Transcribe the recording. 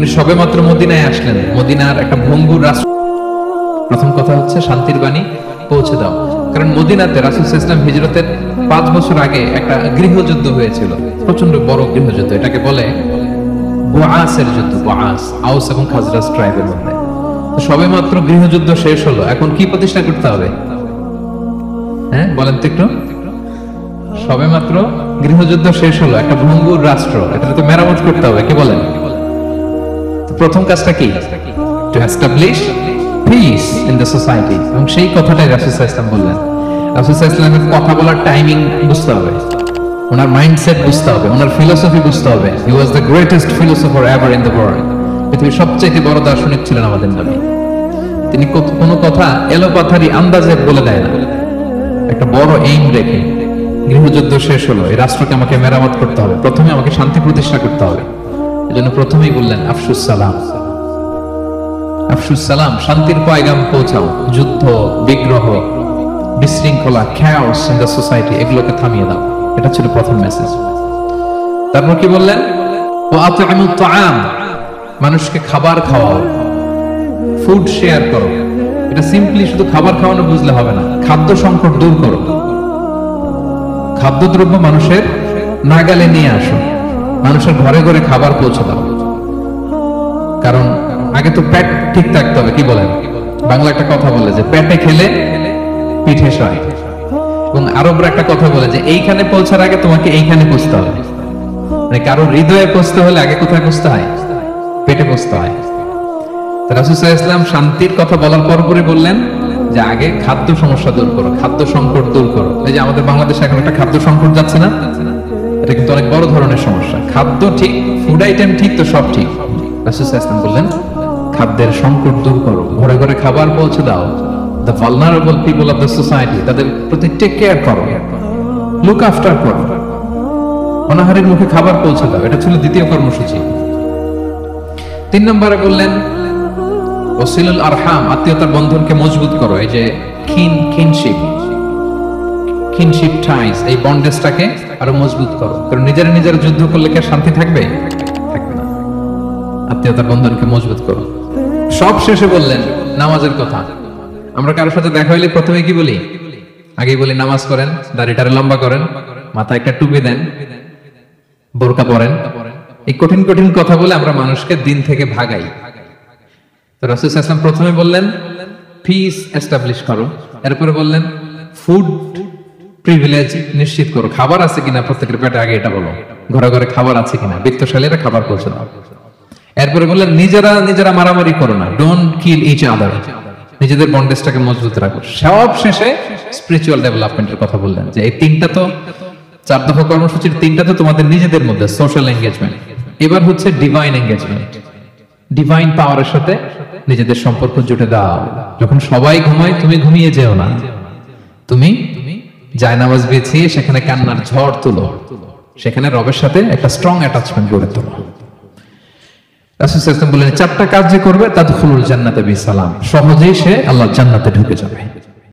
উনি সবেমাত্র মদিনায় আসলেন, মদিনার একটা ভঙ্গুর রাষ্ট্র। প্রথম কথা হচ্ছে শান্তির বাণী পৌঁছে দাও, কারণ মদিনাতে রাসূল সাল্লাল্লাহু আলাইহি ওয়াসাল্লাম হিজরতের 5 বছর আগে একটা গৃহযুদ্ধ হয়েছিল, প্রচন্ড বড় গৃহযুদ্ধ, এটাকে বলে বুআসের যুদ্ধ। বুআস আউস এবং খাজরাজ ট্রাইবের মধ্যে। তো সবেমাত্র গৃহযুদ্ধ শেষ হলো, এখন কি প্রতিষ্ঠা করতে হবে? হ্যাঁ বলেন তো একটু। সবেমাত্র গৃহযুদ্ধ শেষ হলো, একটা ভঙ্গুর রাষ্ট্র, এটা তো মেরামত করতে হবে, কি বলেন? প্রথম কাজটা কি? To establish piece in the society. এবং সেই কথাটাই রাসূল সাল্লাল্লাহু আলাইহি ওয়াসাল্লাম বললেন। রাসূল সাল্লাল্লাহু আলাইহি ওয়াসাল্লামের কথা বলার টাইমিং বুঝতে হবে, ওনার মাইন্ডসেট বুঝতে হবে, ওনার ফিলোসফি বুঝতে হবে। He was the greatest philosopher ever in the world. পৃথিবীর সবচেয়ে বড় দার্শনিক ছিলেন আমাদের নবী। তিনি কোনো কথা এলোপাথারি আন্দাজে বলে দেয় না, একটা বড় এইম রেখে। গৃহযুদ্ধ শেষ হলো, এই রাষ্ট্রকে আমাকে মেরামত করতে হবে, প্রথমে আমাকে শান্তি প্রতিষ্ঠা করতে হবে। এজন্য প্রথমেই বললেন আফশুস সালাম। আফশুস সালাম, শান্তির পয়গাম পৌঁছাও। যুদ্ধ, বিগ্রহ, বিশৃঙ্খলা, chaos in the society, এগুলোকে থামিয়ে দাও। এটা ছিল প্রথম মেসেজ। তারপর কি বললেন? ওয়া আত'ইমুত তাআম, মানুষকে খাবার খাওয়াও, ফুড শেয়ার করো। এটা সিম্পলি শুধু খাবার খাওয়ানো বুঝলে হবে না, খাদ্য সংকট দূর করো। খাদ্যদ্রব্য মানুষের নাগালে নিয়ে আসো, মানুষের ঘরে ঘরে খাবার পৌঁছে দাও। কারণ আগে তো পেট ঠিক থাকতে হবে, কি বলেন? বাংলা একটা কথা বলে যে পেটে খেলে পিঠে সয়। এবং আরবরা একটা কথা বলে যে এইখানে পৌঁছার আগে তোমাকে এইখানে পৌঁছতে হবে। মানে কারো হৃদয়ে পৌঁছতে হলে আগে কোথায় পৌঁছতে হয়? পেটে পৌঁছতে হয়। রাসূল সাল্লাল্লাহু আলাইহি ওয়াসাল্লাম শান্তির কথা বলার পরপরই বললেন যে আগে খাদ্য সমস্যা দূর করো, খাদ্য সংকট দূর করো। এই যে আমাদের বাংলাদেশে এখন একটা খাদ্য সংকট যাচ্ছে না, এটা কিন্তু অনেক বড় ধরনের সমস্যা। খাদ্য ঠিক, ফুড আইটেম ঠিক, তো সব ঠিক। রাসূল সাল্লাল্লাহু আলাইহি ওয়াসাল্লাম বললেন খাদ্যের সংকট দূর করো, ঘরে ঘরে খাবার পৌঁছে দাও। The vulnerable people of the society, তাদের প্রতি টেক কেয়ার করো, লুক আফটার করো, অনাহারের মুখে খাবার পৌঁছে দাও। এটা ছিল দ্বিতীয় কর্মসূচি। 3 নম্বরে বললেন ওয়াসিলুল আরহাম, আত্মীয়তার বন্ধনকে মজবুত করো। এই যে কিনশিপ টাইজ, এই বন্ডেজটাকে আরো মজবুত করো। কারণ নিজেরা যুদ্ধ করলে কি শান্তি থাকবে? থাকবে না। আত্মীয়তার বন্ধনকে মজবুত করো। সব শেষে বললেন নামাজের কথা। আমরা কারোর সাথে দেখা হইলে প্রথমে কি বলি? আগেই বলি নামাজ করেন, দাড়িটারে লম্বা করেন, মাথায় একটা টুপি দেন, বোরকা পরেন। এই কঠিন কঠিন কথা বলে আমরা মানুষকে দিন থেকে ভাগাই। তো রাসূল সাল্লাল্লাহু আলাইহি ওয়াসাল্লাম প্রথমে বললেন পিস এস্টাবলিশ করো, এরপরে বললেন ফুড প্রিভিলেজ নিশ্চিত করো, খাবার আছে কিনা প্রত্যেকের পেটে, আগে এটা বলো, ঘরে ঘরে খাবার আছে কিনা, বিত্তশালীরা খাবার পৌঁছে দাও। এরপরে বললেন নিজেরা মারামারি করো না, ডোন্ট কিল ইচ আদার, নিজেদের বন্ডেজটাকে মজবুত রাখো। সব শেষে স্পিরিচুয়াল ডেভেলপমেন্টের কথা বললেন যে এই 3টা তো 4 দফা কর্মসূচির 3টা তো তোমাদের নিজেদের মধ্যে সোশ্যাল এনগেজমেন্ট, এবার হচ্ছে ডিভাইন এনগেজমেন্ট। ডিভাইন পাওয়ারের সাথে নিজেদের সম্পর্ক জুটে দাও। যখন সবাই ঘুমায় তুমি ঘুমিয়ে যেও না, তুমি জায়নামাজ বিছিয়ে সেখানে কান্নার ঝড় তুলো, সেখানে রবের সাথে একটা স্ট্রং অ্যাটাচমেন্ট গড়ে তোলো। রাসূল সাল্লাল্লাহু আলাইহি ওয়াসাল্লাম বললেন 4টা কাজ যে করবে তাদখুলুল জান্নাতা বিসালাম, সহজেই সে আল্লাহর জান্নাতে ঢুকে যাবে।